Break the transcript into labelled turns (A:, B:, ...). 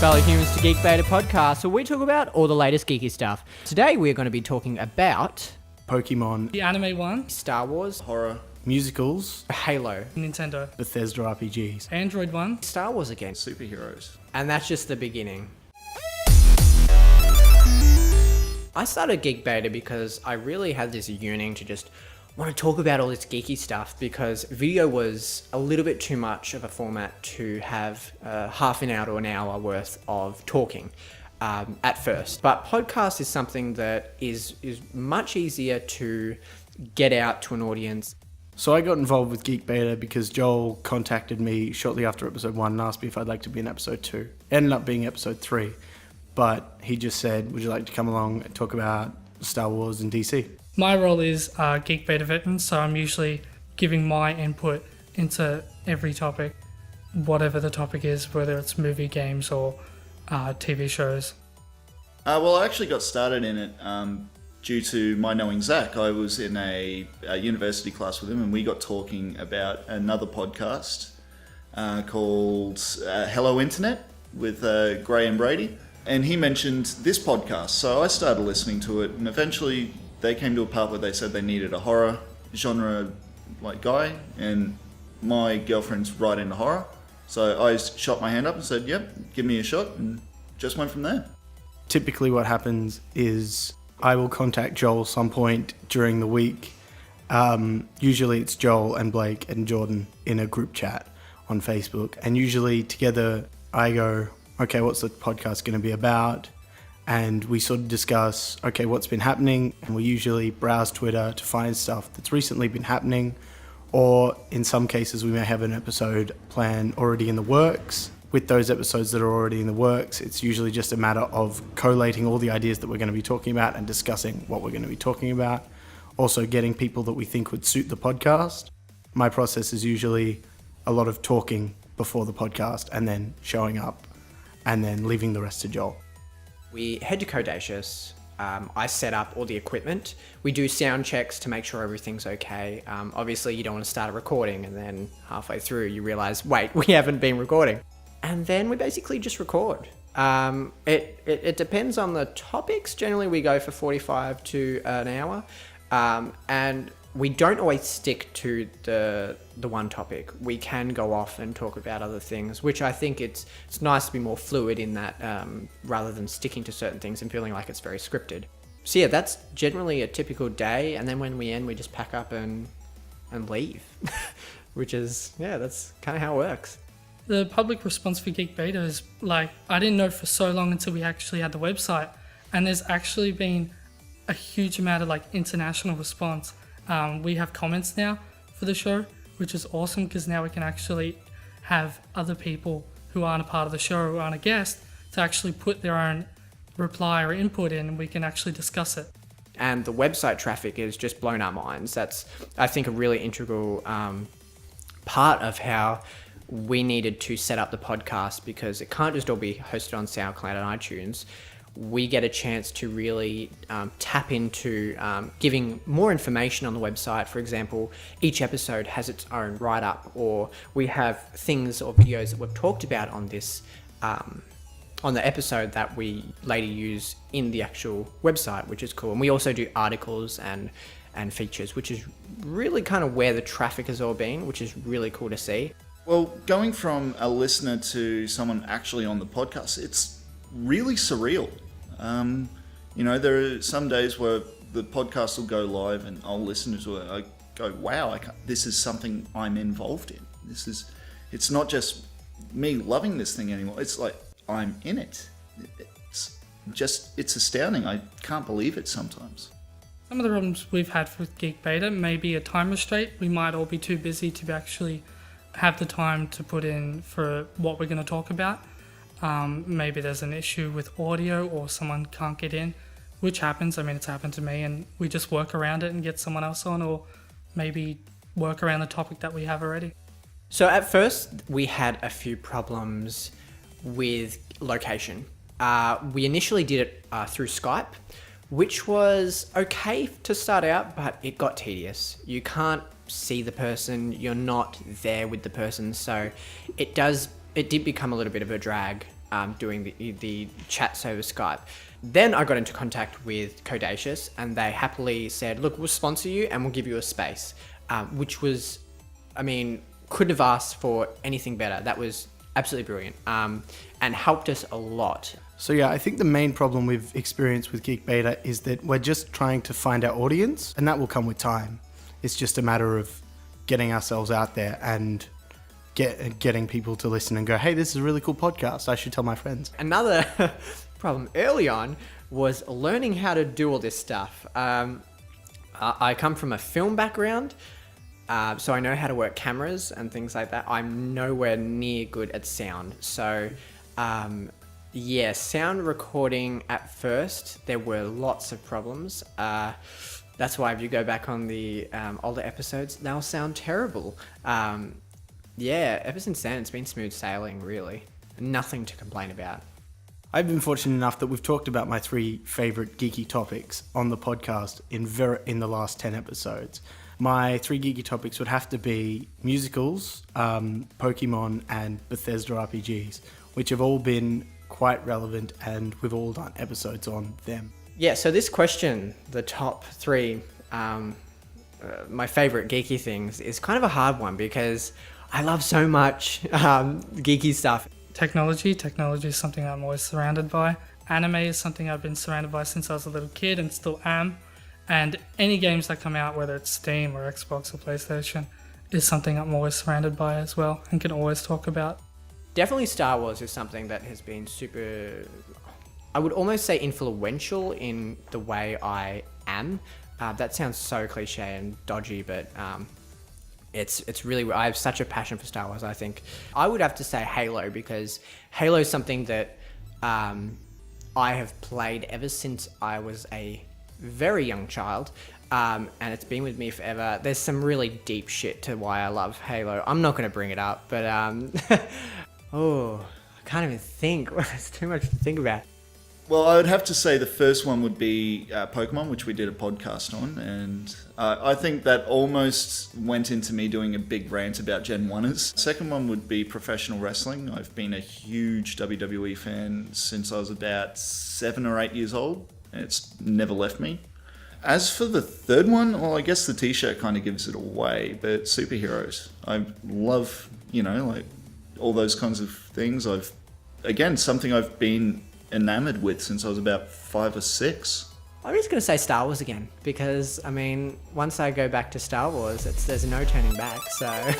A: fellow humans, to Geeked Beta podcast, where we talk about all the latest geeky stuff. Today we're going to be talking about
B: Pokemon,
C: the anime one,
A: Star Wars,
B: horror, musicals,
A: Halo,
C: Nintendo,
B: Bethesda RPGs,
C: Android one,
A: Star Wars again,
D: superheroes.
A: and that's just the beginning. I started Geeked Beta because I really had this yearning to just want to talk about all this geeky stuff, because video was a little bit too much of a format to have half an hour to an hour worth of talking at first. But podcast is something that is much easier to get out to an audience.
B: So I got involved with Geeked Beta because Joel contacted me shortly after episode 1 and asked me if I'd like to be in episode 2. It ended up being episode 3, but he just said, would you like to come along and talk about Star Wars and DC?
C: My role is Geek Beta veteran, so I'm usually giving my input into every topic, whatever the topic is, whether it's movie, games, or TV shows.
D: Well, I actually got started in it due to my knowing Zach. I was in a university class with him, and we got talking about another podcast called Hello Internet with Gray and Brady. And he mentioned this podcast, so I started listening to it, and eventually they came to a part where they said they needed a horror genre like guy, and my girlfriend's right into horror. So I shot my hand up and said, yep, give me a shot, and just went from there.
B: Typically what happens is I will contact Joel some point during the week. Usually it's Joel and Blake and Jordan in a group chat on Facebook. And usually together I go, okay, what's the podcast going to be about? And we sort of discuss, okay, what's been happening? And we usually browse Twitter to find stuff that's recently been happening. Or in some cases, we may have an episode plan already in the works. With those episodes that are already in the works, it's usually just a matter of collating all the ideas that we're going to be talking about and discussing what we're going to be talking about. Also getting people that we think would suit the podcast. My process is usually a lot of talking before the podcast and then showing up and then leaving the rest to Joel.
A: We head to Codacious. I set up all the equipment. We do sound checks to make sure everything's okay. Obviously, you don't want to start a recording and then halfway through you realize, wait, we haven't been recording. And then we basically just record. It depends on the topics. Generally, we go for 45 to an hour. And we don't always stick to the one topic. We can go off and talk about other things, which I think it's nice to be more fluid in that, rather than sticking to certain things and feeling like it's very scripted. So yeah, that's generally a typical day. And then when we end, we just pack up and leave, which is, yeah, that's kind of how it works.
C: The public response for Geek Beta is like, I didn't know for so long until we actually had the website. And there's actually been a huge amount of like international response. We have comments now for the show, which is awesome because now we can actually have other people who aren't a part of the show, who aren't a guest, to actually put their own reply or input in, and we can actually discuss it.
A: And the website traffic is just blown our minds. That's, I think, a really integral part of how we needed to set up the podcast, because it can't just all be hosted on SoundCloud and iTunes. We get a chance to really tap into giving more information on the website. For example, each episode has its own write-up, or we have things or videos that we've talked about on this on the episode that we later use in the actual website, which is cool. And we also do articles and features, which is really kind of where the traffic has all been, which is really cool to see.
D: Well, going from a listener to someone actually on the podcast, it's really surreal. There are some days where the podcast will go live and I'll listen to it. I go, wow, this is something I'm involved in. It's not just me loving this thing anymore. It's like I'm in it. It's astounding. I can't believe it sometimes.
C: Some of the problems we've had with Geek Beta may be a time restraint. We might all be too busy to actually have the time to put in for what we're going to talk about. Maybe there's an issue with audio or someone can't get in, which happens. I mean, it's happened to me, and we just work around it and get someone else on, or maybe work around the topic that we have already.
A: So at first, we had a few problems with location. We initially did it through Skype, which was okay to start out, but it got tedious. You can't see the person, you're not there with the person, so it did become a little bit of a drag. doing the chats over Skype. Then I got into contact with Codacious, and they happily said, look, we'll sponsor you and we'll give you a space, which was, I mean, couldn't have asked for anything better. That was absolutely brilliant, and helped us a lot.
B: So yeah, I think the main problem we've experienced with Geeked Beta is that we're just trying to find our audience, and that will come with time. It's just a matter of getting ourselves out there and getting people to listen and go, hey, this is a really cool podcast, I should tell my friends.
A: Another problem early on was learning how to do all this stuff. I come from a film background, so I know how to work cameras and things like that. I'm nowhere near good at sound. So yeah, sound recording at first, there were lots of problems. That's why if you go back on the older episodes, they'll sound terrible. Yeah, ever since then, it's been smooth sailing, really. Nothing to complain about.
B: I've been fortunate enough that we've talked about my 3 favourite geeky topics on the podcast in the last 10 episodes. My 3 geeky topics would have to be musicals, Pokemon, and Bethesda RPGs, which have all been quite relevant, and we've all done episodes on them.
A: Yeah, so this question, the top 3, my favourite geeky things, is kind of a hard one because I love so much geeky stuff.
C: Technology is something I'm always surrounded by. Anime is something I've been surrounded by since I was a little kid and still am. And any games that come out, whether it's Steam or Xbox or PlayStation, is something I'm always surrounded by as well and can always talk about.
A: Definitely Star Wars is something that has been super, I would almost say influential in the way I am. That sounds so cliche and dodgy, but it's really, I have such a passion for Star Wars, I think. I would have to say Halo, because Halo is something that I have played ever since I was a very young child, and it's been with me forever. There's some really deep shit to why I love Halo. I'm not going to bring it up, but oh, I can't even think. It's too much to think about.
D: Well, I would have to say the first one would be Pokemon, which we did a podcast on, and I think that almost went into me doing a big rant about Gen 1ers. Second one would be professional wrestling. I've been a huge WWE fan since I was about 7 or 8 years old, and it's never left me. As for the third one, well, I guess the t-shirt kind of gives it away, but superheroes. I love, like all those kinds of things. Something I've been enamored with since I was about 5 or 6.
A: I'm just going to say Star Wars again, because, I mean, once I go back to Star Wars, there's no turning back, so...